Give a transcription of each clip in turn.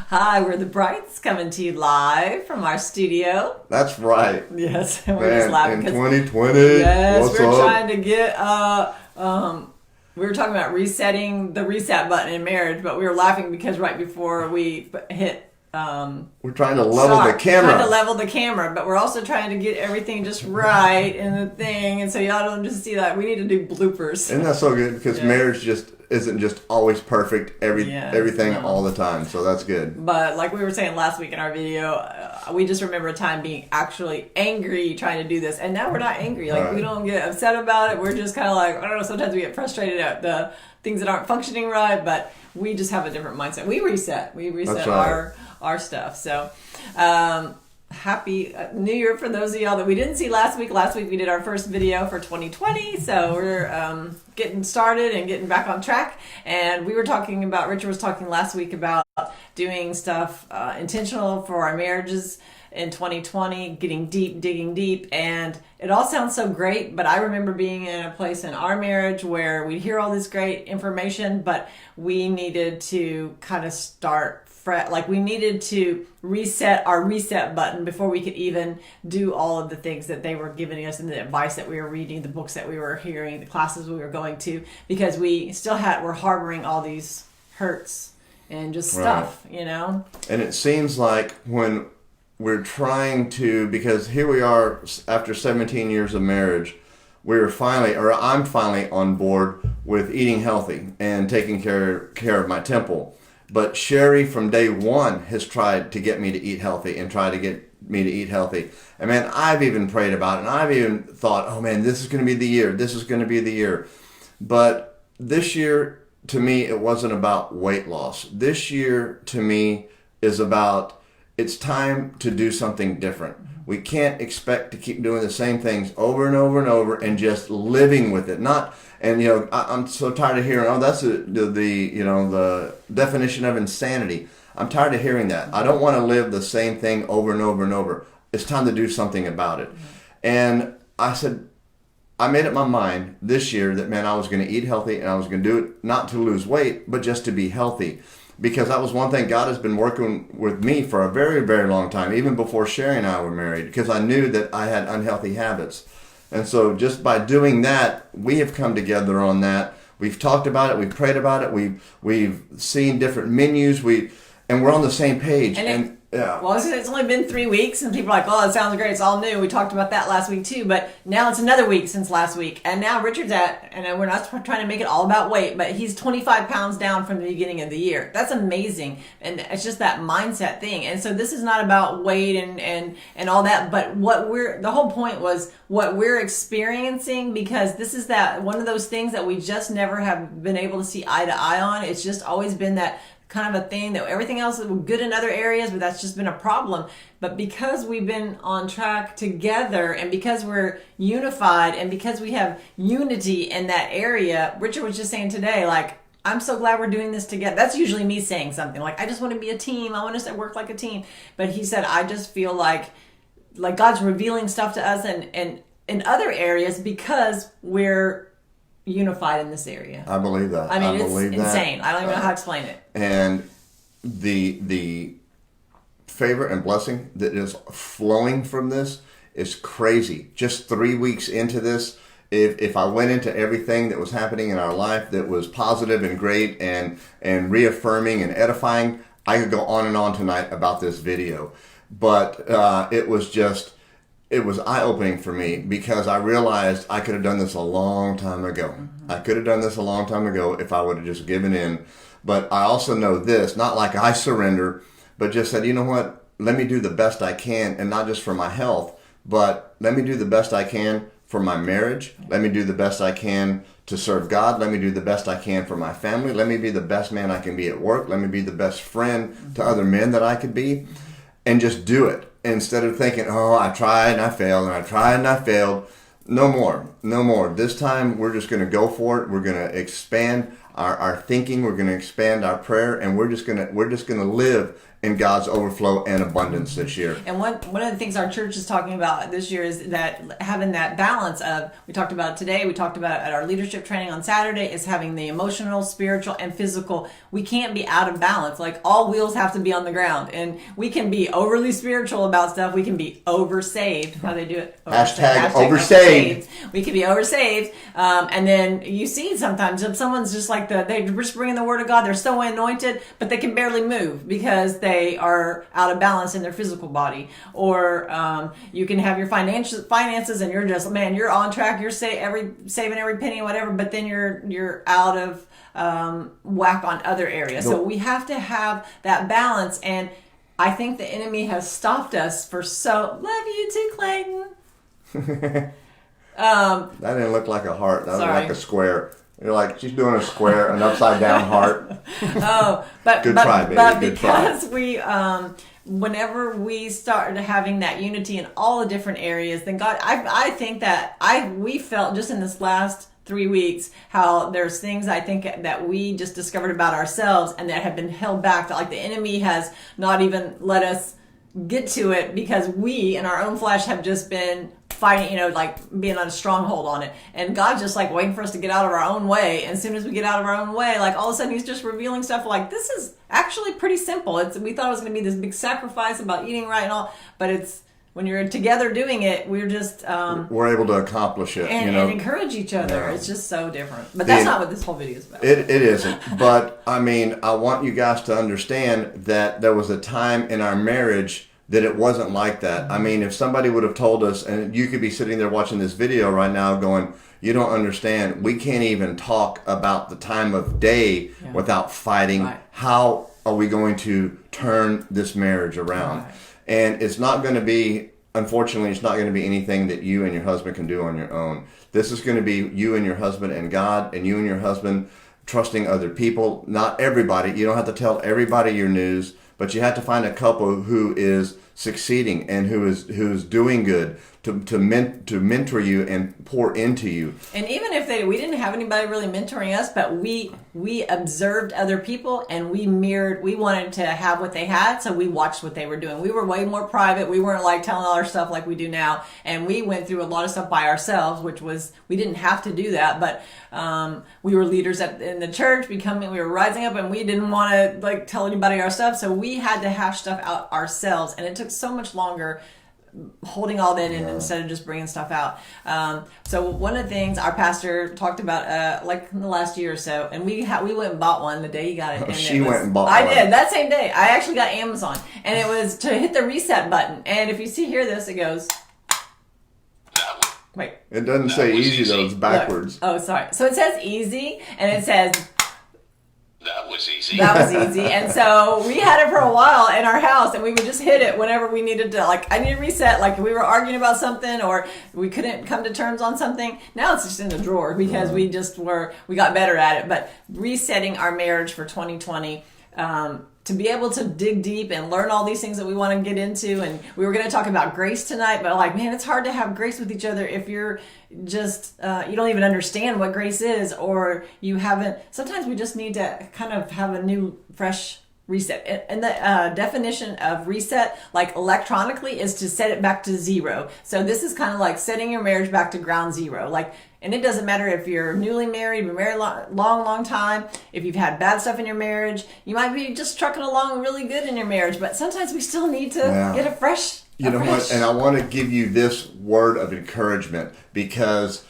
Hi, we're the Brights coming to you live from our studio. That's right. Yes, we're Man, just laughing in because 2020, yes, what's we're up? trying to get we were talking about resetting the reset button in marriage, but we were laughing because right before we hit We're trying to level the camera. trying to level the camera, but we're also trying to get everything just right in the thing, and so y'all don't just see that. We need to do bloopers. Isn't that so good? Because Yeah. marriage just isn't just always perfect everything no. all the time. So that's good. But like we were saying last week in our video, we just remember a time being actually angry trying to do this, and now we're not angry. Like Right. we don't get upset about it. We're just kind of like, I don't know. Sometimes we get frustrated at the things that aren't functioning right, but we just have a different mindset. We reset. That's right. our stuff. So. Happy New Year for those of y'all that we didn't see last week. Last week we did our first video for 2020, so we're getting started and getting back on track. And Richard was talking last week about doing stuff intentional for our marriages in 2020, getting deep, digging deep, and it all sounds so great, but I remember being in a place in our marriage where we'd hear all this great information, but we needed to kind of start like we needed to reset our reset button before we could even do all of the things that they were giving us and the advice that we were reading, the books that we were hearing, the classes we were going to, because we still were harboring all these hurts and just stuff, you know? And it seems like when we're trying to, because here we are after 17 years of marriage, I'm finally on board with eating healthy and taking care of my temple. But Sherry from day one has tried to get me to eat healthy and try to get me to eat healthy. And man, I've even prayed about it, and I've even thought, oh man, this is going to be the year. This is going to be the year. But this year, to me, it wasn't about weight loss. This year, to me, is about it's time to do something different. We can't expect to keep doing the same things over and over and over and just living with it. I'm so tired of hearing, oh, that's the definition of insanity. I'm tired of hearing that. I don't want to live the same thing over and over and over. It's time to do something about it. And I made up my mind this year that, man, I was going to eat healthy and I was going to do it not to lose weight, but just to be healthy. Because that was one thing God has been working with me for a very, very long time, even before Sherry and I were married, because I knew that I had unhealthy habits. And so just by doing that, we have come together on that. We've talked about it. We've prayed about it. We've seen different menus. And we're on the same page. Well, it's only been 3 weeks, and people are like, oh, it sounds great. It's all new. We talked about that last week, too. But now it's another week since last week. And now Richard's and we're not trying to make it all about weight, but he's 25 pounds down from the beginning of the year. That's amazing. And it's just that mindset thing. And so this is not about weight and all that, but the whole point was what we're experiencing, because this is one of those things that we just never have been able to see eye to eye on. It's just always been that kind of a thing that everything else is good in other areas, but that's just been a problem. But because we've been on track together, and because we're unified, and because we have unity in that area, Richard was just saying today, like, I'm so glad we're doing this together. That's usually me saying something like, I just want to be a team. I want us to work like a team. But he said, I just feel like God's revealing stuff to us and in other areas because we're unified in this area. I believe that. I mean, it's insane. I don't even know how to explain it. And the favor and blessing that is flowing from this is crazy. Just 3 weeks into this, if I went into everything that was happening in our life that was positive and great and reaffirming and edifying, I could go on and on tonight about this video. But it was eye-opening for me, because I realized I could have done this a long time ago. Mm-hmm. I could have done this a long time ago if I would have just given in. But I also know this, not like I surrender, but just said, you know what, let me do the best I can, and not just for my health, but let me do the best I can for my marriage. Let me do the best I can to serve God. Let me do the best I can for my family. Let me be the best man I can be at work. Let me be the best friend to other men that I could be, and just do it. Instead of thinking, oh, I tried and I failed, and I tried and I failed. No more. This time we're just going to go for it. We're going to expand. our thinking. We're going to expand our prayer, and we're just gonna live in God's overflow and abundance this year. And one of the things our church is talking about this year is that having that balance of, we talked about it today, we talked about it at our leadership training on Saturday, is having the emotional, spiritual, and physical. We can't be out of balance. Like, all wheels have to be on the ground. And we can be overly spiritual about stuff. We can be oversaved. How they do it? Hashtag oversaved. We can be oversaved. And then you see sometimes if someone's just like they're just bringing the word of God, they're so anointed, but they can barely move because they are out of balance in their physical body. Or you can have your finances and you're just, man, you're on track, you're saving every penny, whatever, but then you're out of whack on other areas. So we have to have that balance, and I think the enemy has stopped us for love you too, Clayton. That didn't look like a heart. That looked like a square. You're like, she's doing a square, an upside down heart. Oh, but good try, baby. But good because try. we, whenever we started having that unity in all the different areas, then God, I think that we felt just in this last 3 weeks how there's things I think that we just discovered about ourselves and that have been held back. That like the enemy has not even let us get to it because we in our own flesh have just been fighting, like being on a stronghold on it. And God's just like waiting for us to get out of our own way. And as soon as we get out of our own way, like all of a sudden he's just revealing stuff like, this is actually pretty simple. We thought it was going to be this big sacrifice about eating right and all, but it's, when you're together doing it, we're just we're able to accomplish it and encourage each other. Yeah. It's just so different. But that's not what this whole video is about. It isn't. But I mean, I want you guys to understand that there was a time in our marriage that it wasn't like that. I mean, if somebody would have told us, and you could be sitting there watching this video right now going, you don't understand, we can't even talk about the time of day without fighting. Right. How are we going to turn this marriage around? Right. And it's not going to be, unfortunately, it's not going to be anything that you and your husband can do on your own. This is going to be you and your husband and God, and you and your husband trusting other people. Not everybody. You don't have to tell everybody your news, but you have to find a couple who is succeeding and who is doing good to mentor you and pour into you. And even if we didn't have anybody really mentoring us, but we observed other people and we wanted to have what they had, so we watched what they were doing. We were way more private. We weren't like telling all our stuff like we do now, and we went through a lot of stuff by ourselves, which was, we didn't have to do that, but we were leaders in the church, we were rising up, and we didn't want to like tell anybody our stuff, so we had to hash stuff out ourselves, and it took so much longer holding all that in instead of just bringing stuff out. So one of the things our pastor talked about like in the last year or so, and we went and bought one the day he got it. And she went and bought one. I did. That same day. I actually got Amazon. And it was to hit the reset button. And if you see here this, it goes... Wait. It doesn't say easy though. It's backwards. Look. Oh, sorry. So it says easy, and it says... That was easy. That was easy. And so we had it for a while in our house, and we would just hit it whenever we needed to, like, I need to reset, like we were arguing about something or we couldn't come to terms on something. Now it's just in the drawer because we got better at it. But resetting our marriage for 2020, to be able to dig deep and learn all these things that we want to get into. And we were going to talk about grace tonight, but like, man, it's hard to have grace with each other if you're just, you don't even understand what grace is, or you haven't. Sometimes we just need to kind of have a new, fresh reset. And the definition of reset, like electronically, is to set it back to zero. So this is kind of like setting your marriage back to ground zero. Like, and it doesn't matter if you're newly married, been married long time, if you've had bad stuff in your marriage, you might be just trucking along really good in your marriage, but sometimes we still need to get a fresh... What? And I want to give you this word of encouragement, because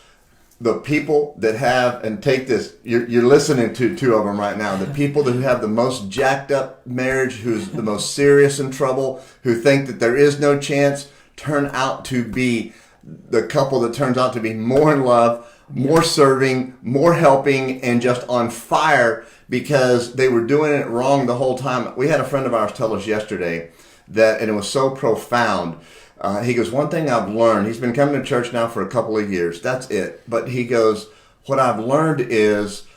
the people that have, and take this, you're listening to two of them right now, the people that have the most jacked up marriage, who's the most serious in trouble, who think that there is no chance, turn out to be the couple that turns out to be more in love, more serving, more helping, and just on fire because they were doing it wrong the whole time. We had a friend of ours tell us yesterday that, and it was so profound. He goes, one thing I've learned, he's been coming to church now for a couple of years, that's it. But he goes, what I've learned is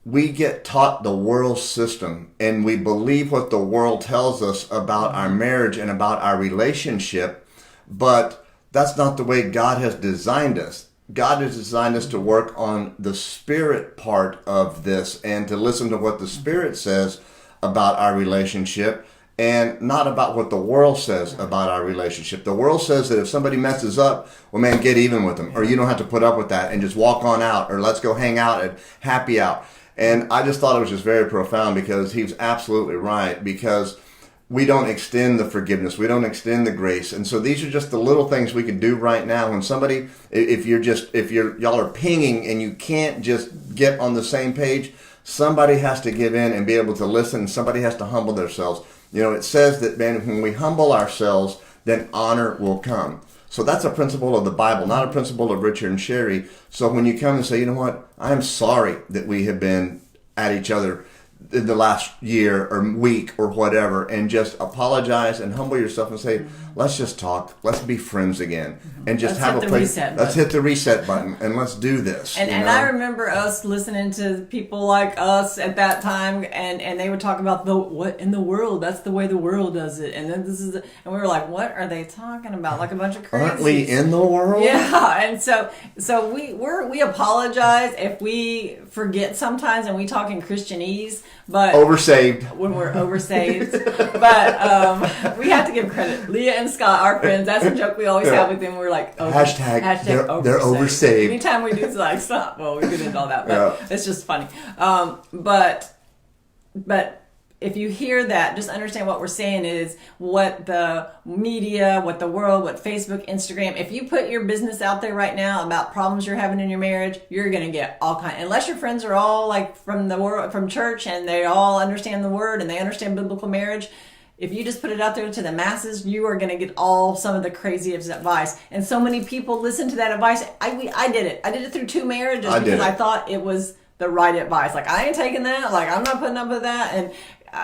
we get taught the world system and we believe what the world tells us about our marriage and about our relationship, but that's not the way God has designed us. God has designed us to work on the spirit part of this and to listen to what the Spirit says about our relationship and not about what the world says about our relationship. The world says that if somebody messes up, well, man, get even with them, or you don't have to put up with that and just walk on out, or let's go hang out at happy out. And I just thought it was just very profound because he was absolutely right, because we don't extend the forgiveness. We don't extend the grace. And so these are just the little things we can do right now. When somebody, if y'all are pinging and you can't just get on the same page, somebody has to give in and be able to listen. Somebody has to humble themselves. You know, it says that, man, when we humble ourselves, then honor will come. So that's a principle of the Bible, not a principle of Richard and Sherry. So when you come and say, you know what, I'm sorry that we have been at each other in the last year or week or whatever, and just apologize and humble yourself and say, let's just talk, let's be friends again, and just have a place. Let's hit the reset button and let's do this. And I remember us listening to people like us at that time, and they would talk about what in the world, that's the way the world does it, and then and we were like, what are they talking about? Like a bunch of crazy. Aren't we in the world? Yeah, and so we apologize if we forget sometimes and we talk in Christianese, but oversaved when we're oversaved. But we have to give credit. Leah and Scott, our friends, that's a joke we always have with them. We're like, hashtag they're oversaved. Anytime we do, it's like, stop. Well, we get into all that, but it's just funny. But if you hear that, just understand what we're saying is what the media, what the world, what Facebook, Instagram, if you put your business out there right now about problems you're having in your marriage, you're going to get all kinds, unless your friends are all like from the world, from church, and they all understand the word and they understand biblical marriage. If you just put it out there to the masses, you are going to get some of the craziest advice. And so many people listen to that advice. I did it. I did it through 2 marriages because I thought it was the right advice. Like, I ain't taking that. Like, I'm not putting up with that. And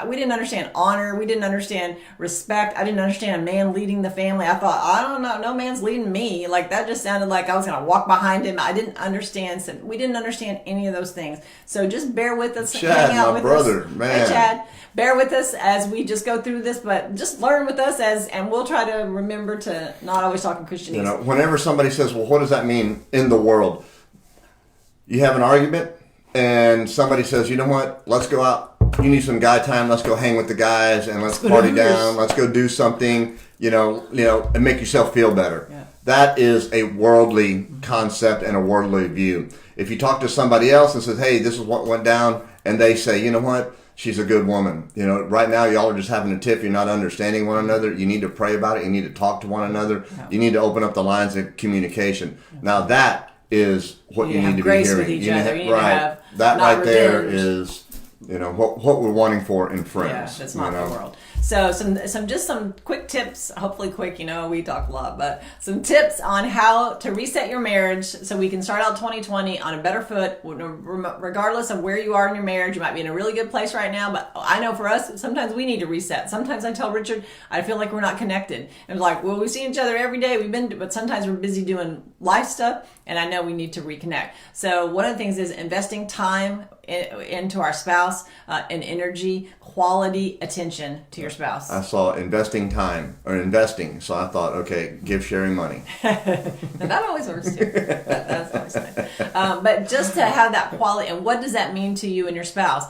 we didn't understand honor. We didn't understand respect. I didn't understand a man leading the family. I thought, I don't know, no man's leading me. Like, that just sounded like I was going to walk behind him. I didn't understand. So we didn't understand any of those things. So just bear with us. Chad, hang out my with brother, us. man. Hey, Chad, bear with us as we just go through this, but just learn with us and we'll try to remember to not always talk in Christianese. You know, whenever somebody says, well, what does that mean in the world? You have an argument and somebody says, you know what, let's go out. You need some guy time. Let's go hang with the guys and let's party down. Let's go do something, you know, and make yourself feel better. Yeah. That is a worldly concept and a worldly view. If you talk to somebody else and says, hey, this is what went down, and they say, you know what, she's a good woman. You know, right now y'all are just having a tiff. You're not understanding one another. You need to pray about it. You need to talk to one another. Yeah. You need to open up the lines of communication. Yeah. Now that is what you need to be hearing. With each other. You need to have that right there is, you know, what we're wanting for in friends. Yeah, that's not the world. So some quick tips, hopefully quick, you know, we talk a lot, but some tips on how to reset your marriage so we can start out 2020 on a better foot, regardless of where you are in your marriage. You might be in a really good place right now, but I know for us, sometimes we need to reset. Sometimes I tell Richard, I feel like we're not connected. And like, well, we see each other every day. But sometimes we're busy doing life stuff, and I know we need to reconnect. So one of the things is investing time into our spouse and energy, quality attention to your spouse. I saw investing time or investing, so I thought, okay, give Sherry money. That always works too. That's always fine. But just to have that quality, and what does that mean to you and your spouse?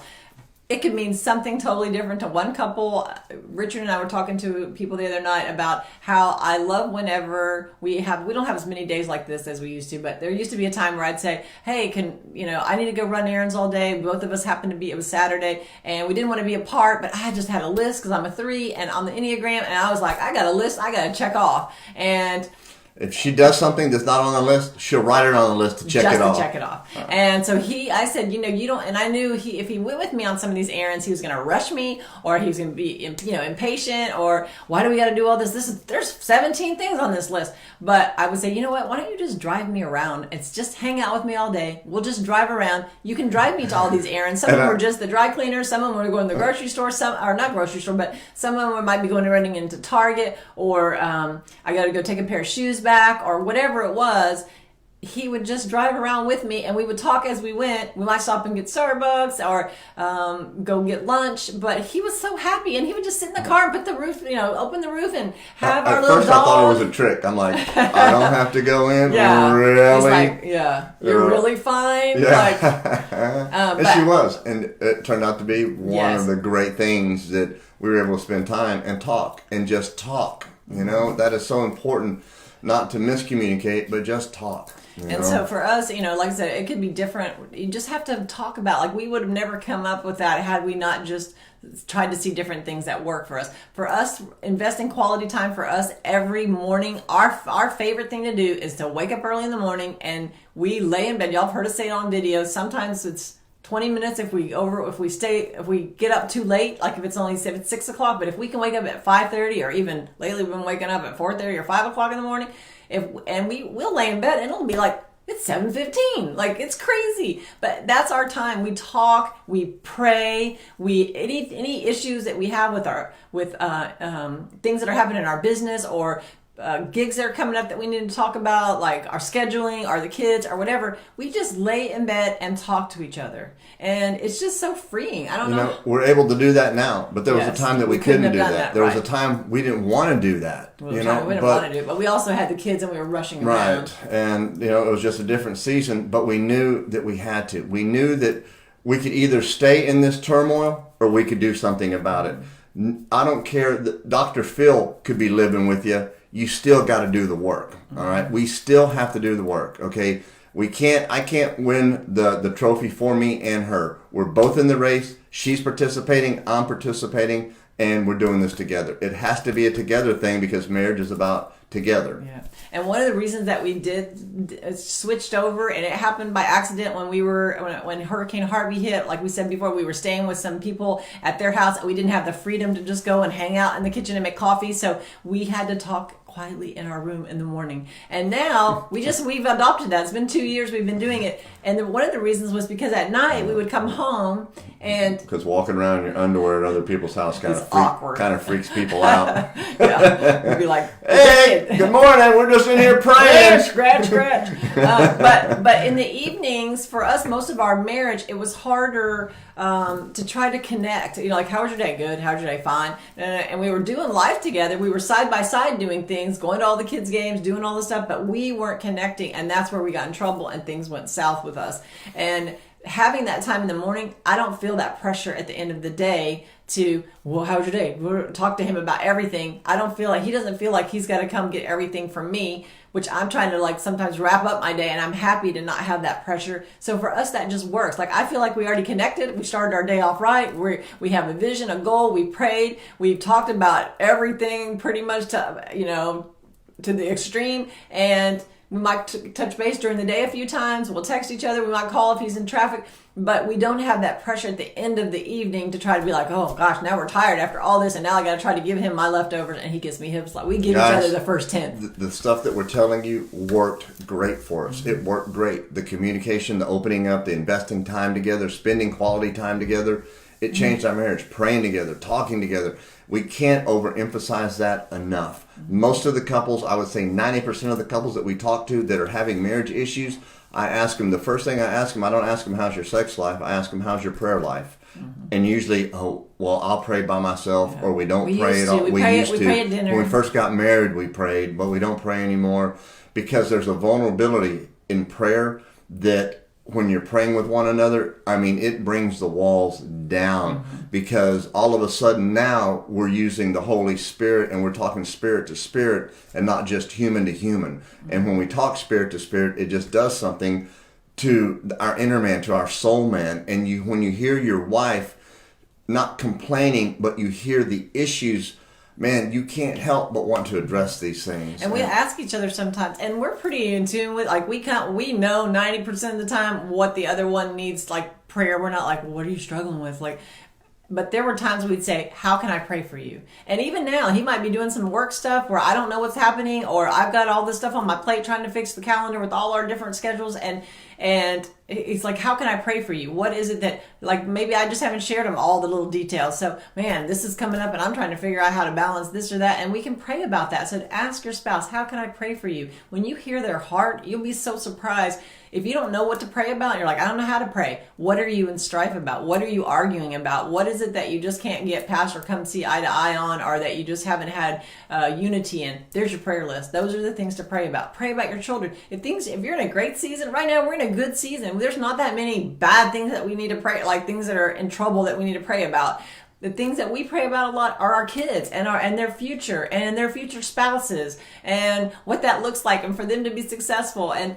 It could mean something totally different to one couple. Richard and I were talking to people the other night about how I love whenever we don't have as many days like this as we used to, but there used to be a time where I'd say, hey, I need to go run errands all day. Both of us it was Saturday, and we didn't want to be apart, but I just had a list because I'm a 3 and on the Enneagram, and I was like, I got a list I got to check off. And if she does something that's not on the list, she'll write it on the list to check it off. Just to check it off. Right. And so I said, you don't, and I knew if he went with me on some of these errands, he was going to rush me, or he was going to be, impatient, or why do we got to do all this? There's 17 things on this list. But I would say, you know what? Why don't you just drive me around? It's just hang out with me all day. We'll just drive around. You can drive me to all these errands. Some of them were just the dry cleaners. Some of them were going to the grocery store. Some are not grocery store, but some of them might be running into Target, or I got to go take a pair of shoes back, or whatever it was. he would just drive around with me, and we would talk as we went. We might stop and get Starbucks or go get lunch, but he was so happy, and he would just sit in the car and put the roof, open the roof and have our At little first, dog. I thought it was a trick. I'm like, I don't have to go in. Yeah, Really? he's like, you're really fine. Yeah. And she was, and it turned out to be one Yes. of the great things that we were able to spend time and talk and just talk. That is so important, not to miscommunicate, but just talk. And so for us, like I said, it could be different. You just have to talk about, like, we would have never come up with that had we not just tried to see different things that work for us. For us, investing quality time for us every morning, our favorite thing to do is to wake up early in the morning and we lay in bed. Y'all have heard us say it on videos. Sometimes it's 20 minutes if we get up too late, like if it's 6 o'clock, but if we can wake up at 5:30, or even lately we've been waking up at 4:30 or 5 o'clock in the morning, we'll lay in bed and it'll be like, it's 7:15. Like, it's crazy. But that's our time. We talk, we pray, any issues that we have with things that are happening in our business, or gigs that are coming up that we need to talk about, like our scheduling or the kids or whatever, we just lay in bed and talk to each other. And it's just so freeing. I don't know. We're able to do that now, but there was Yes, a time that we couldn't couldn't have do done that. that, There was a right. time we didn't want to do that. We didn't want to do it, but we also had the kids and we were rushing around. Right. And, it was just a different season, but we knew that we had to. We knew that we could either stay in this turmoil or we could do something about it. I don't care that Dr. Phil could be living with you. You still got to do the work. All right. We still have to do the work. Okay. I can't win the trophy for me and her. We're both in the race. She's participating. I'm participating. And we're doing this together. It has to be a together thing because marriage is about together. Yeah. And one of the reasons that we did switched over, and it happened by accident when Hurricane Harvey hit, like we said before, we were staying with some people at their house and we didn't have the freedom to just go and hang out in the kitchen and make coffee. So we had to talk quietly in our room in the morning. And now we've adopted that. It's been 2 years we've been doing it. And one of the reasons was because at night we would come home and Because walking around in your underwear at other people's house awkward. kind of freaks people out. we'd be like, Hey, good morning. We're just in here praying. Scratch. But in the evenings, for us, most of our marriage, it was harder to try to connect. Like, how was your day? Good. How's your day? Fine. And we were doing life together. We were side by side doing things, going to all the kids' games, doing all this stuff, but we weren't connecting, and that's where we got in trouble and things went south with us. And having that time in the morning, I don't feel that pressure at the end of the day to, well, how's your day? We'll talk to him about everything. I don't feel like, he doesn't feel like he's got to come get everything from me, which I'm trying to, like, sometimes wrap up my day, and I'm happy to not have that pressure. So for us, that just works. Like, I feel like we already connected. We started our day off right. We have a vision, a goal. We prayed. We've talked about everything pretty much to the extreme, and we might touch base during the day a few times. We'll text each other. We might call if he's in traffic. But we don't have that pressure at the end of the evening to try to be like, oh, gosh, now we're tired after all this, and now I got to try to give him my leftovers, and he gives me his. Like, we give each other the first 10. The stuff that we're telling you worked great for us. It worked great. The communication, the opening up, the investing time together, spending quality time together. It changed our marriage. Praying together, talking together. We can't overemphasize that enough. Most of the couples, I would say 90% of the couples that we talk to that are having marriage issues, I ask them, the first thing I ask them, I don't ask them, how's your sex life? I ask them, how's your prayer life? And usually, oh, well, I'll pray by myself, or we don't pray at all. We pray at dinner. When we first got married, we prayed, but we don't pray anymore because there's a vulnerability in prayer that when you're praying with one another, I mean, it brings the walls down because all of a sudden now we're using the Holy Spirit and we're talking spirit to spirit and not just human to human. And when we talk spirit to spirit, it just does something to our inner man, to our soul man. And when you hear your wife not complaining, but you hear the issues, man, you can't help but want to address these things. And we ask each other sometimes, and we're pretty in tune with, like, we know 90% of the time what the other one needs, like prayer. We're not like, well, what are you struggling with? Like, but there were times we'd say, how can I pray for you? And even now, he might be doing some work stuff where I don't know what's happening, or I've got all this stuff on my plate trying to fix the calendar with all our different schedules. And And he's like, how can I pray for you? What is it that, like, maybe I just haven't shared them all the little details. So, man, this is coming up and I'm trying to figure out how to balance this or that. And we can pray about that. So ask your spouse, how can I pray for you? When you hear their heart, you'll be so surprised. If you don't know what to pray about, you're like, I don't know how to pray. What are you in strife about? What are you arguing about? What is it that you just can't get past or come see eye to eye on, or that you just haven't had unity in? There's your prayer list. Those are the things to pray about. Pray about your children. If you're in a great season, right now we're in a good season. There's not that many bad things that we need to pray, like things that are in trouble that we need to pray about. The things that we pray about a lot are our kids and their future and their future spouses and what that looks like, and for them to be successful. And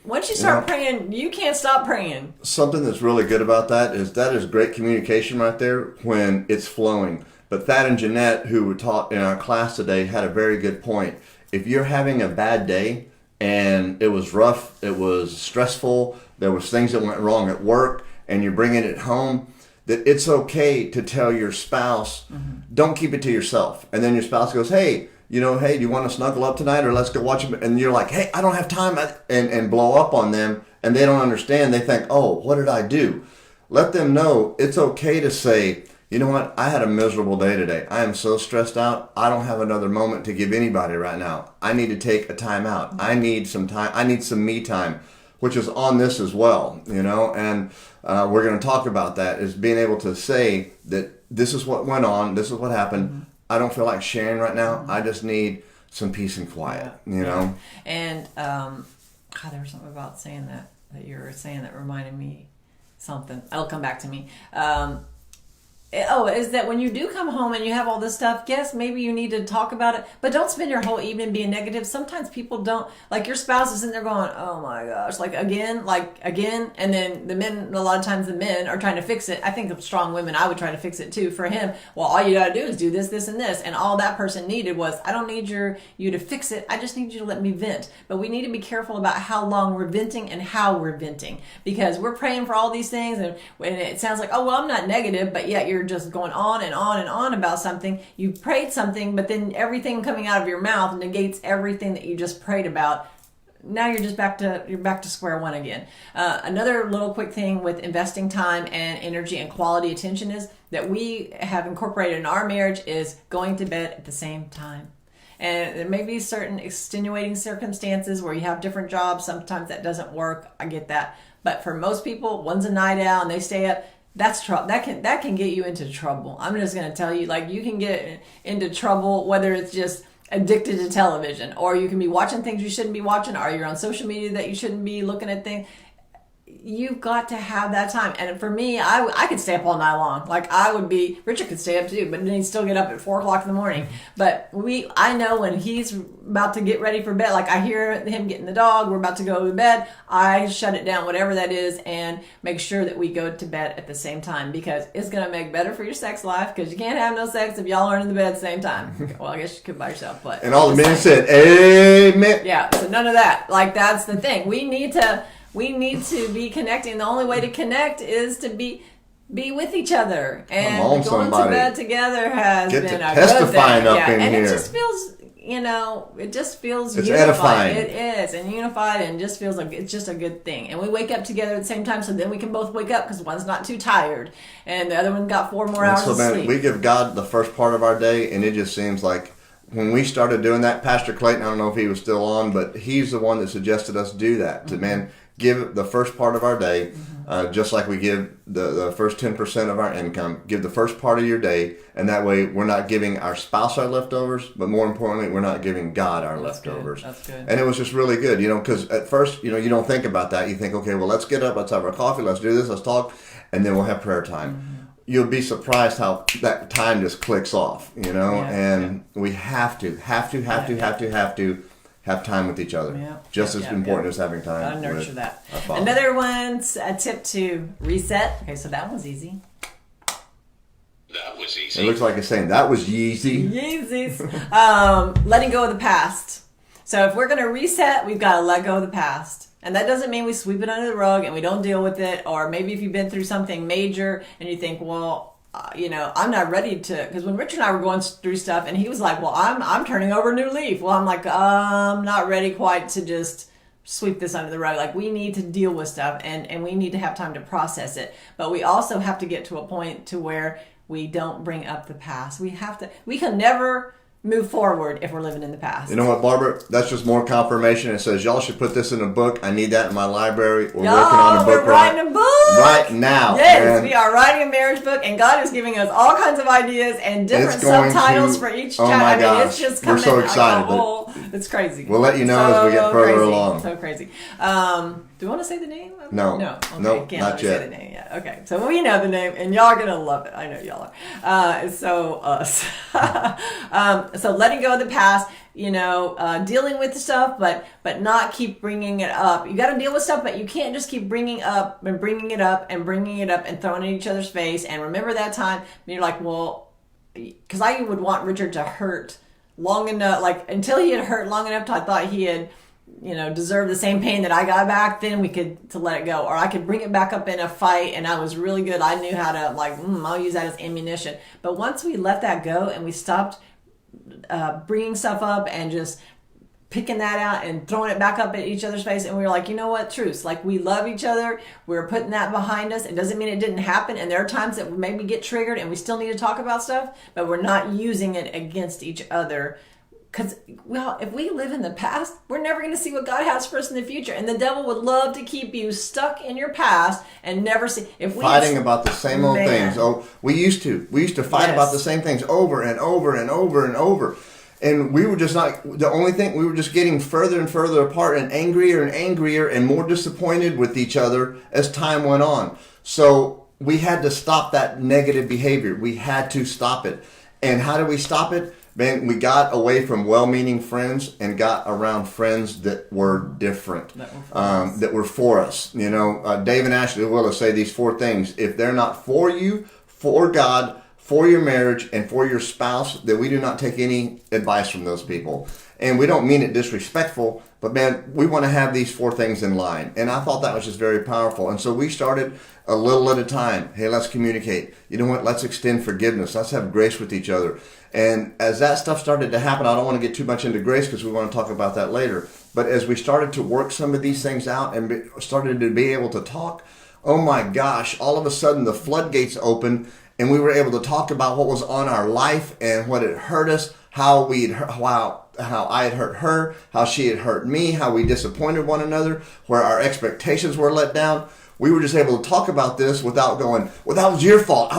once you start praying, you can't stop praying. Something that's really good about that is great communication right there when it's flowing. But Thad and Jeanette, who were taught in our class today, had a very good point. If you're having a bad day and it was rough, it was stressful, there was things that went wrong at work, and you're bringing it home, that it's okay to tell your spouse, don't keep it to yourself. And then your spouse goes, hey, do you want to snuggle up tonight, or let's go watch it? And you're like, hey, I don't have time, and blow up on them, and they don't understand. They think, oh, what did I do? Let them know it's okay to say, you know what, I had a miserable day today. I am so stressed out. I don't have another moment to give anybody right now. I need to take a time out. I need some time. I need some me time, which is on this as well, and we're going to talk about that, is being able to say that this is what went on, this is what happened. I don't feel like sharing right now. I just need some peace and quiet, know. And there was something about saying that you were saying that reminded me something. It'll come back to me. Is that when you do come home and you have all this stuff, yes, maybe you need to talk about it, but don't spend your whole evening being negative. Sometimes people don't, like your spouse is in there going, oh my gosh, like again, and then the men, a lot of times the men are trying to fix it. I think of strong women, I would try to fix it too. For him, well, all you gotta do is do this, this, and this, and all that person needed was, I don't need you to fix it, I just need you to let me vent. But we need to be careful about how long we're venting and how we're venting, because we're praying for all these things, and when it sounds like, oh, well, I'm not negative, but yet you're just going on and on and on about something. You prayed something, but then everything coming out of your mouth negates everything that you just prayed about. Now you're back to square one again. Another little quick thing with investing time and energy and quality attention is that we have incorporated in our marriage is going to bed at the same time. And there may be certain extenuating circumstances where you have different jobs. Sometimes that doesn't work. I get that. But for most people, one's a night owl and they stay up. That's trouble. That can get you into trouble. I'm just going to tell you, like, you can get into trouble whether it's just addicted to television, or you can be watching things you shouldn't be watching, or you're on social media that you shouldn't be looking at things. You've got to have that time. And for me, I could stay up all night long. Like Richard could stay up too, but then he'd still get up at 4 o'clock in the morning. But I know when he's about to get ready for bed, like I hear him getting the dog, we're about to go to bed, I shut it down, whatever that is, and make sure that we go to bed at the same time, because it's going to make better for your sex life, because you can't have no sex if y'all aren't in the bed at the same time. Well, I guess you could by yourself, but. And all the men said, amen. Yeah, so none of that. Like, that's the thing. We need to be connecting. The only way to connect is to be with each other. And going to bed together has been a good thing. Up in and here. It just feels, it's unified. edifying. It is, and unified, and just feels like it's just a good thing. And we wake up together at the same time, so then we can both wake up, because one's not too tired, and the other one got 4 more hours of sleep. We give God the first part of our day, and it just seems like when we started doing that, Pastor Clayton, I don't know if he was still on, but he's the one that suggested us do that. To give the first part of our day, just like we give the first 10% of our income. Give the first part of your day, and that way we're not giving our spouse our leftovers, but more importantly, we're not giving God our leftovers. That's good. And it was just really good, because at first, you don't think about that. You think, okay, well, let's get up, let's have our coffee, let's do this, let's talk, and then we'll have prayer time. You'll be surprised how that time just clicks off, we have to have time with each other. Just as important as having time. Gotta nurture that. Our Father. Another one's a tip to reset. Okay, so that one's easy. That was easy. It looks like it's saying that was Yeezy. Yeezys. Letting go of the past. So if we're going to reset, we've got to let go of the past. And that doesn't mean we sweep it under the rug and we don't deal with it. Or maybe if you've been through something major and you think, well, I'm not ready to, because when Richard and I were going through stuff, and he was like, well, I'm turning over a new leaf. Well, I'm like, I'm not ready quite to just sweep this under the rug. Like, we need to deal with stuff, and we need to have time to process it. But we also have to get to a point to where we don't bring up the past. We can never move forward if we're living in the past. You know what, Barbara? That's just more confirmation. It says y'all should put this in a book. I need that in my library. We're working on a book. We're writing a book right now. Yes, man. we are writing a marriage book, and God is giving us all kinds of ideas and different subtitles for each chapter. My I mean, gosh. it's just coming. We're so excited. It's crazy. We'll let you know as we get further along. So crazy. Do we want to say the name? No. No. Okay. Nope, Can't not let me yet. say the name yet. Okay. So we know the name, and y'all are going to love it. I know y'all are. So us. So letting go of the past, dealing with the stuff, but not keep bringing it up. You got to deal with stuff, but you can't just keep bringing up and bringing it up and bringing it up and throwing it in each other's face. And remember that time, and you're like, well, because I would want Richard to hurt long enough, like until he had hurt long enough till I thought he had, deserved the same pain that I got back, then we could to let it go. Or I could bring it back up in a fight, and I was really good. I knew how to, I'll use that as ammunition. But once we let that go and we stopped bringing stuff up and just picking that out and throwing it back up at each other's face, and we were like, you know what, truce, like, we love each other, we're putting that behind us. It doesn't mean it didn't happen, and there are times that maybe get triggered and we still need to talk about stuff, but we're not using it against each other. Because, well, if we live in the past, we're never going to see what God has for us in the future. And the devil would love to keep you stuck in your past and never see. Fighting about the same old things. Oh, we used to fight about the same things over and over and over and over. And we were just not, the only thing, we were just getting further and further apart and angrier and more disappointed with each other as time went on. So we had to stop that negative behavior. We had to stop it. And how do we stop it? Man, we got away from well-meaning friends and got around friends that were different, that were for us. Dave and Ashley Willis say these 4 things. If they're not for you, for God, for your marriage, and for your spouse, that we do not take any advice from those people. And we don't mean it disrespectful, but man, we want to have these 4 things in line. And I thought that was just very powerful. And so we started a little at a time. Hey, let's communicate. You know what? Let's extend forgiveness. Let's have grace with each other. And as that stuff started to happen, I don't want to get too much into grace because we want to talk about that later. But as we started to work some of these things out and started to be able to talk, oh my gosh, all of a sudden the floodgates opened and we were able to talk about what was on our life and what had hurt us, how I had hurt her, how she had hurt me, how we disappointed one another, where our expectations were let down. We were just able to talk about this without going, well, that was your fault.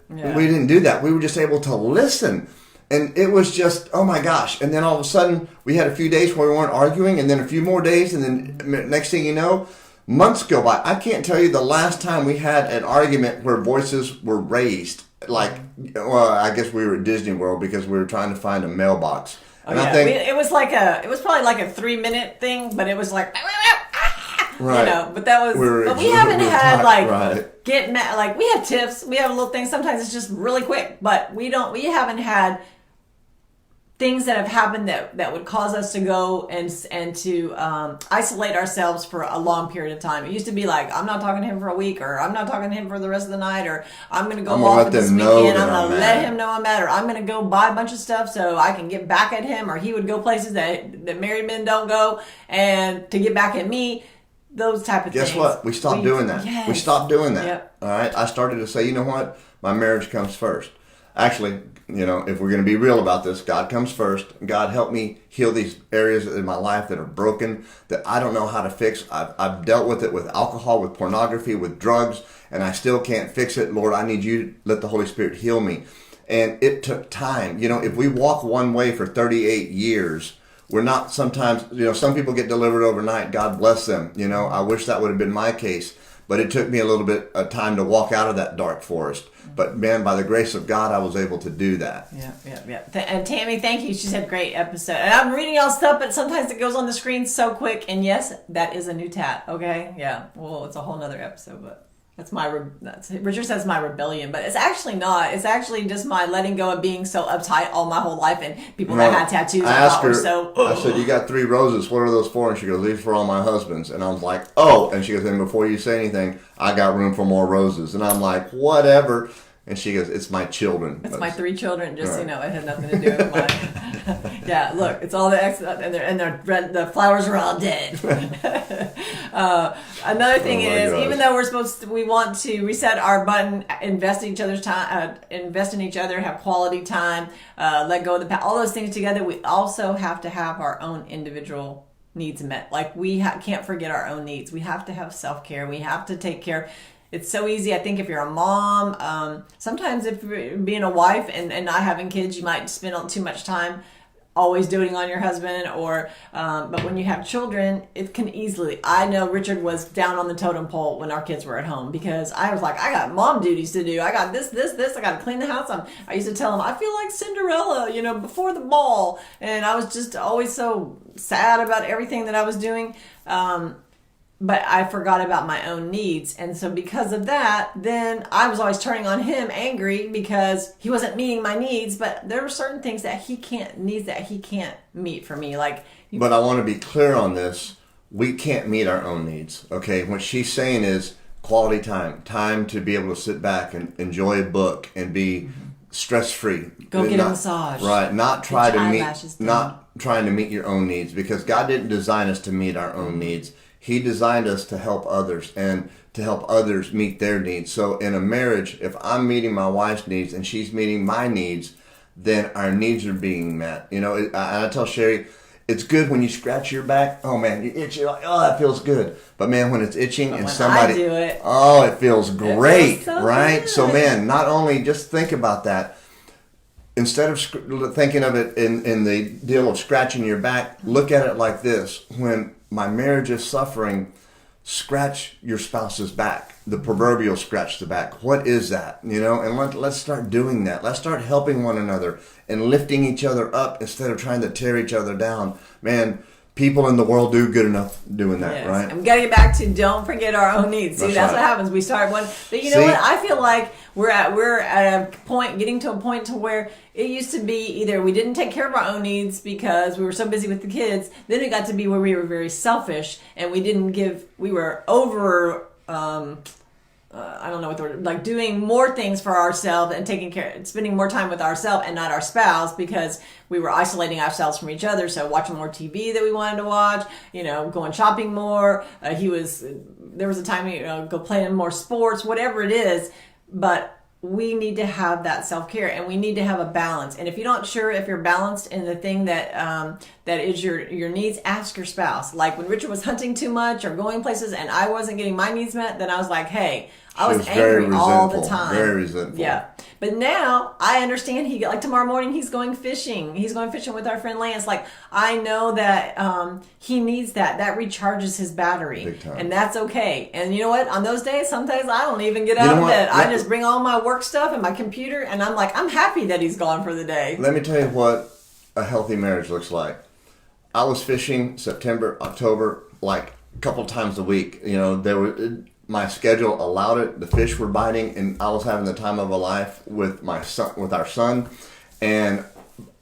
We didn't do that. We were just able to listen. And it was just, oh my gosh. And then all of a sudden, we had a few days where we weren't arguing, and then a few more days, and then next thing you know, months go by. I can't tell you the last time we had an argument where voices were raised. I guess we were at Disney World because we were trying to find a mailbox. And I think it was probably like a 3-minute thing, but it was like, right. But that was, we haven't had get mad, like, we have tiffs, we have little things, sometimes it's just really quick, but we haven't had things that have happened that would cause us to go and to isolate ourselves for a long period of time. It used to be like, I'm not talking to him for a week, or I'm not talking to him for the rest of the night, or I'm going to go off this weekend, I'm going to let him know I'm mad, or I'm going to go buy a bunch of stuff so I can get back at him, or he would go places that married men don't go, and to get back at me. Those type of things. Guess what? We stopped doing that. Yes. We stopped doing that. Yep. All right. I started to say, you know what? My marriage comes first. Actually, if we're going to be real about this, God comes first. God, help me heal these areas in my life that are broken, that I don't know how to fix. I've dealt with it with alcohol, with pornography, with drugs, and I still can't fix it. Lord, I need you to let the Holy Spirit heal me. And it took time. If we walk one way for 38 years, we're not sometimes, some people get delivered overnight. God bless them. I wish that would have been my case. But it took me a little bit of time to walk out of that dark forest. But man, by the grace of God, I was able to do that. Yeah. And Tammy, thank you. She said great episode. And I'm reading all stuff, but sometimes it goes on the screen so quick. And yes, that is a new tat. Okay. Yeah. Well, it's a whole nother episode, but Richard says my rebellion, but it's actually not. It's actually just my letting go of being so uptight all my whole life, and people that had tattoos. I asked her, I said, you got 3 roses. What are those for? And she goes, these for all my husbands. And I was like, oh. And she goes, and before you say anything, I got room for more roses. And I'm like, whatever. And she goes, it's my children. It's my 3 children, just, right. It had nothing to do with mine. Yeah, look, it's all the the flowers are all dead. Another thing Oh my is, gosh. even though we want to reset our button, invest in each other's time, invest in each other, have quality time, let go of the past, all those things together. We also have to have our own individual needs met. Like we can't forget our own needs. We have to have self-care. We have to take care. It's so easy. I think if you're a mom, sometimes if you're being a wife and not having kids, you might spend too much time always doting on your husband, or but when you have children, it can easily. I know Richard was down on the totem pole when our kids were at home, because I was like, I got mom duties to do. I got this. I got to clean the house. I used to tell him, I feel like Cinderella, before the ball, and I was just always so sad about everything that I was doing. But I forgot about my own needs. And so because of that, then I was always turning on him angry because he wasn't meeting my needs. But there were certain things that he can't meet for me. But I want to be clear on this. We can't meet our own needs. Okay. What she's saying is quality time to be able to sit back and enjoy a book and be stress-free. Go get a massage. Right. Not trying to meet your own needs, because God didn't design us to meet our own needs. He designed us to help others and to help others meet their needs. So in a marriage, if I'm meeting my wife's needs and she's meeting my needs, then our needs are being met. I tell Sherry, it's good when you scratch your back. Oh man, you itch. You're like, oh, that feels good. But man, when it's itching and somebody, I do it, oh, it feels great, it feels so right? good. So man, not only just think about that. Instead of thinking of it in the deal of scratching your back, look at it like this. When my marriage is suffering, scratch your spouse's back, the proverbial scratch the back. What is that? And let's start doing that. Let's start helping one another and lifting each other up instead of trying to tear each other down. Man, people in the world do good enough doing that, yes. right? I'm getting back to don't forget our own needs. See, that's right. what happens. We start one, but you know what? I feel like we're at a point, getting to a point to where it used to be either we didn't take care of our own needs because we were so busy with the kids. Then it got to be where we were very selfish and we were over. I don't know what the word, like doing more things for ourselves and spending more time with ourselves and not our spouse, because we were isolating ourselves from each other. So watching more TV that we wanted to watch, going shopping more. There was a time, go playing more sports, whatever it is. But we need to have that self-care and we need to have a balance. And if you're not sure if you're balanced in the thing that is your needs, ask your spouse. Like when Richard was hunting too much or going places and I wasn't getting my needs met, then I was like, hey, I was angry all the time. Very resentful. Yeah. But now I understand like tomorrow morning he's going fishing. He's going fishing with our friend Lance. Like I know that he needs that. That recharges his battery. Big time. And that's okay. And you know what? On those days, sometimes I don't even get out of bed. I just bring all my work stuff and my computer and I'm like, I'm happy that he's gone for the day. Let me tell you what a healthy marriage looks like. I was fishing September, October, like a couple times a week. My schedule allowed it. The fish were biting, and I was having the time of a life with our son. And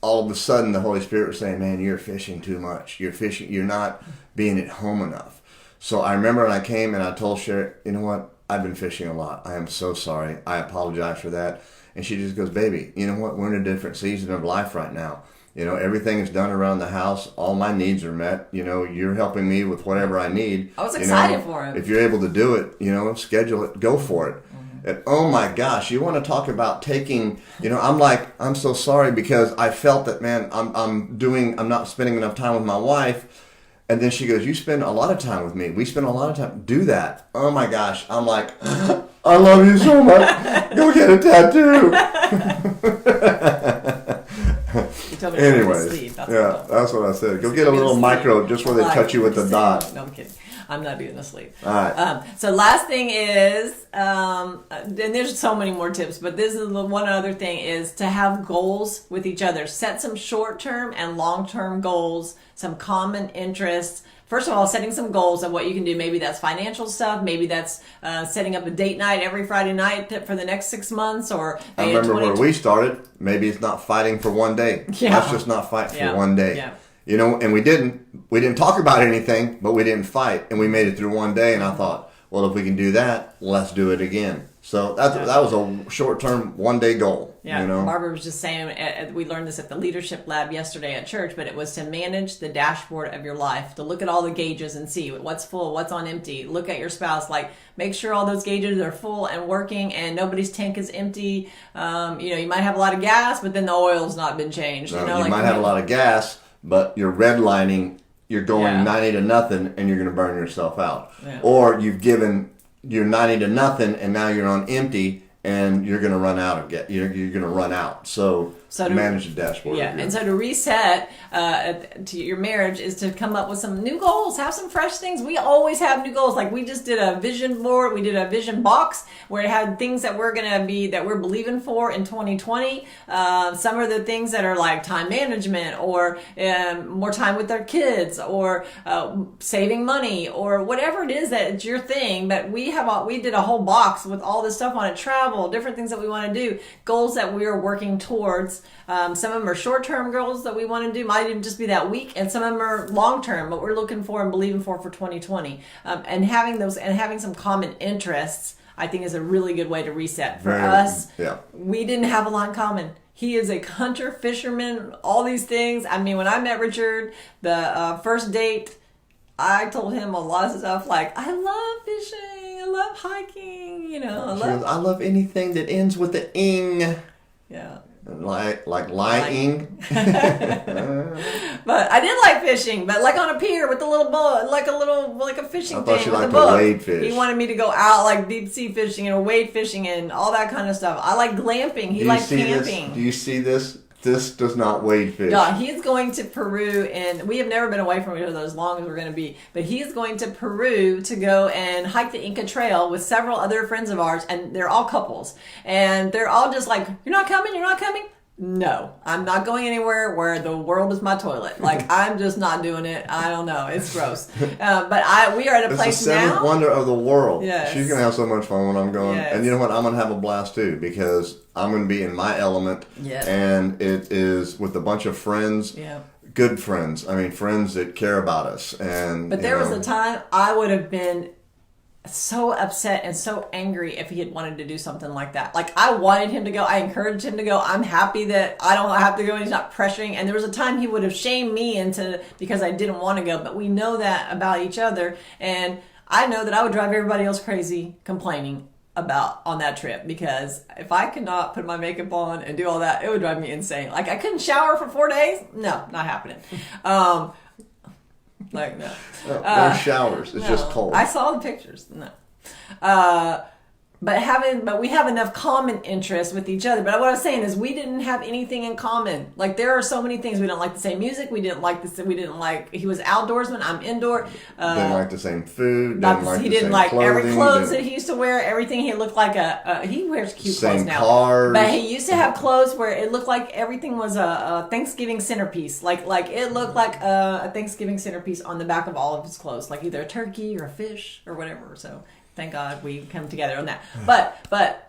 all of a sudden, the Holy Spirit was saying, "Man, you're fishing too much. You're fishing. You're not being at home enough." So I remember when I came and I told Sherry, "You know what? I've been fishing a lot. I am so sorry. I apologize for that." And she just goes, "Baby, you know what? We're in a different season of life right now. Everything is done around the house. All my needs are met. You're helping me with whatever I need." I was excited for him. If you're able to do it, schedule it, go for it. Mm-hmm. And oh my gosh, you want to talk about taking, I'm so sorry because I felt that, man, I'm not spending enough time with my wife. And then she goes, "You spend a lot of time with me. We spend a lot of time. Do that." Oh my gosh. I'm like, I love you so much. Go get a tattoo. Anyways, that's what I said. Go get a little micro just where they touch you with the dot. No, I'm kidding. I'm not doing the sleep. All right. So last thing is, and there's so many more tips, but this is the one other thing is to have goals with each other. Set some short-term and long-term goals, some common interests. First of all, setting some goals of what you can do. Maybe that's financial stuff. Maybe that's setting up a date night every Friday night for the next 6 months. Or I remember where we started. Maybe it's not fighting for one day. Yeah. Let's just not fight for one day. Yeah. And we didn't talk about anything, but we didn't fight, and we made it through one day. And I thought, well, if we can do that, let's do it again. So that was a short-term, one-day goal. Yeah, You know, Barbara was just saying, we learned this at the leadership lab yesterday at church, but it was to manage the dashboard of your life, to look at all the gauges and see what's full, what's on empty. Look at your spouse, like make sure all those gauges are full and working and nobody's tank is empty. You might have a lot of gas, but then the oil's not been changed. you like, might have a lot of gas, but you're redlining. You're going Yeah. 90 to nothing, and you're going to burn yourself out. Yeah. Or you're 90 to nothing, and now you're on empty, and you're going to run out of gas. You're going to run out. So to manage the dashboard. Yeah, and so to reset to your marriage is to come up with some new goals, have some fresh things. We always have new goals. Like we just did a vision board, we did a vision box where it had things that we're believing for in 2020. Some are the things that are like time management, or more time with our kids, or saving money, or whatever it is that it's your thing. But we did a whole box with all this stuff on it: travel, different things that we want to do, goals that we are working towards. Some of them are short-term goals that we want to do, might even just be that week, and some of them are long-term, what we're looking for and believing for 2020. And having some common interests, I think, is a really good way to reset. For us, we didn't have a lot in common. He is a hunter, fisherman, all these things. I mean, when I met Richard, the first date, I told him a lot of stuff like, I love fishing, I love hiking, I love anything that ends with the ing. Yeah. Like lying. But I did like fishing, but like on a pier with a little boat, like a fishing I thought thing you with a liked boat. to wade fish. He wanted me to go out like deep sea fishing and wade fishing and all that kind of stuff. I like glamping. He likes camping. Do you see this? This does not wade fish. No, he's going to Peru, and we have never been away from each other as long as we're going to be. But he's going to Peru to go and hike the Inca Trail with several other friends of ours, and they're all couples. And they're all just like, you're not coming? You're not coming? No, I'm not going anywhere where the world is my toilet. Like, I'm just not doing it. I don't know. It's gross. But we are at a place it's the seventh now. wonder of the world. Yes. She's going to have so much fun when I'm going. Yes. And you know what? I'm going to have a blast too, because I'm going to be in my element. Yes. And it is with a bunch of friends. Yeah. Good friends. I mean, friends that care about us. But there was a time I would have been so upset and so angry if he had wanted to do something like that. Like, I wanted him to go. I encouraged him to go. I'm happy that I don't have to go and he's not pressuring. And there was a time he would have shamed me because I didn't want to go. But we know that about each other. And I know that I would drive everybody else crazy complaining on that trip, because if I could not put my makeup on and do all that, it would drive me insane. Like, I couldn't shower for 4 days. No, not happening. Like, no. No showers. It's just cold. I saw the pictures. No. But we have enough common interests with each other. But what I was saying is we didn't have anything in common. Like, there are so many things. We didn't like the same music. He was outdoorsman. I'm indoor. Didn't like the same food. He didn't like every clothes that he used to wear. Everything, he looked like he wears cute clothes now. Cars. But he used to have clothes where it looked like everything was a Thanksgiving centerpiece. Like it looked like a Thanksgiving centerpiece on the back of all of his clothes, like either a turkey or a fish or whatever. So thank God we come together on that. But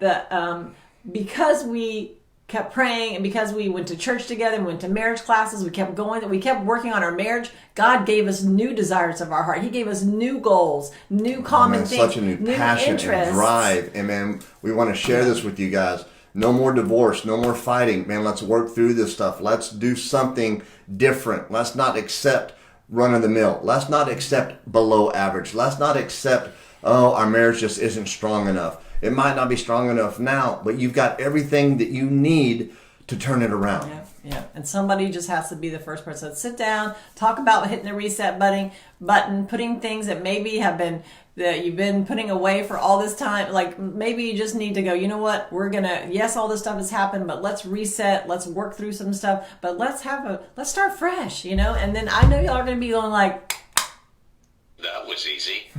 because we kept praying, and because we went to church together, we went to marriage classes, we kept going, we kept working on our marriage, God gave us new desires of our heart. He gave us new goals, new common things, such a new passion interests. and drive. And man, we want to share this with you guys. No more divorce, no more fighting. Man, let's work through this stuff. Let's do something different. Let's not accept run of the mill. Let's not accept below average. Let's not accept, our marriage just isn't strong enough. It might not be strong enough now, but you've got everything that you need to turn it around. Yeah. And somebody just has to be the first person to sit down, talk about hitting the reset button, putting things that maybe that you've been putting away for all this time. Like, maybe you just need to go, you know what, yes, all this stuff has happened, but let's reset, let's work through some stuff, but let's start fresh, and then I know y'all are going to be going like, that was easy.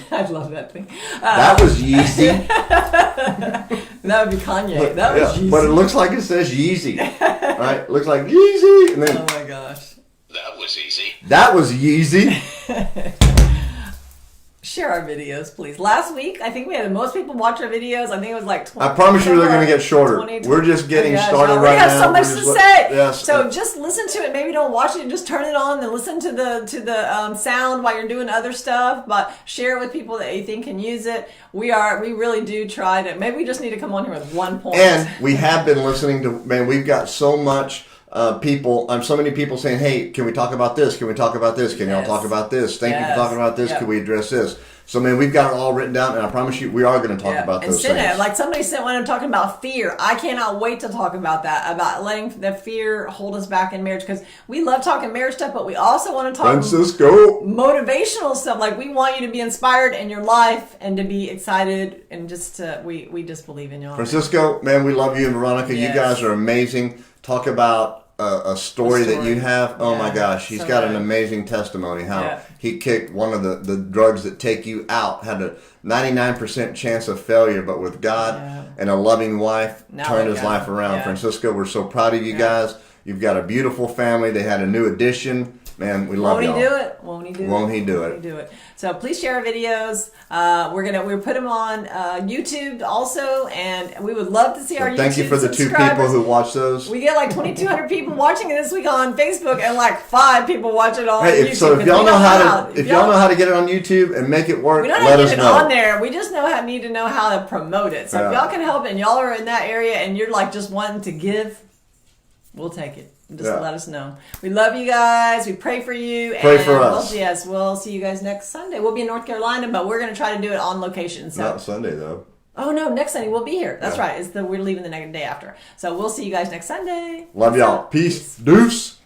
I love that thing. That was Yeezy. That would be Kanye. That was Yeezy. But it looks like it says Yeezy. Right? It looks like Yeezy. And then, oh my gosh. That was easy. That was Yeezy. Share our videos, please. Last week, I think we had the most people watch our videos. I think it was like 20. I promise you they're going to get shorter. 20. We're just getting Yeah, started no, right now. We have so much to say. Yes. So just listen to it. Maybe don't watch it. Just turn it on and listen to the sound while you're doing other stuff. But share it with people that you think can use it. We really do try to. Maybe we just need to come on here with one point. And we have been listening to, man, we've got so much so many people saying, hey, can we talk about this? Can we talk about this? Can y'all Yes. talk about this? Thank you Yes. for talking about this. Yep. Can we address this? So, man, we've got it all written down, and I promise you, we are going to talk about and those send things. it. Like somebody sent one talking about fear. I cannot wait to talk about that, about letting the fear hold us back in marriage, because we love talking marriage stuff, but we also want to talk Francisco. motivational stuff. Like we want you to be inspired in your life and to be excited, and just we just believe in y'all. Francisco, man, we love you, and Veronica, Yes. you guys are amazing. Talk about a story that you have. Oh my Yeah, gosh, he's so got an good. amazing testimony. How Yeah. he kicked one of the drugs that take you out, had a 99% chance of failure, but with God Yeah. and a loving wife, Now turned we his got life it. around. Yeah. Francisco, we're so proud of you guys. You've got a beautiful family. They had a new addition. Man, we love Won't he y'all. do it? Won't he do it? Won't he do Won't it? he do it? So please share our videos. We'll put them on YouTube also, and we would love to see our YouTube Thank you for the 2 people subscribers. who watch those. We get like 2,200 people watching it this week on Facebook, and like 5 people watch it on Hey, YouTube. if y'all 'cause know we don't how if to, if y'all know how to get it on YouTube and make it work, we don't let have us to get it know. on there. We just need to know how to promote it. So if Yeah. y'all can help, and y'all are in that area, and you're like just wanting to give, we'll take it. Just Yeah. let us know. We love you guys. We pray for you. Pray and for us. We'll see you guys next Sunday. We'll be in North Carolina, but we're going to try to do it on location. So. Not Sunday though. Oh no, next Sunday we'll be here. That's Yeah. right. We're leaving the next day after. So we'll see you guys next Sunday. Love y'all. Peace. Deuce.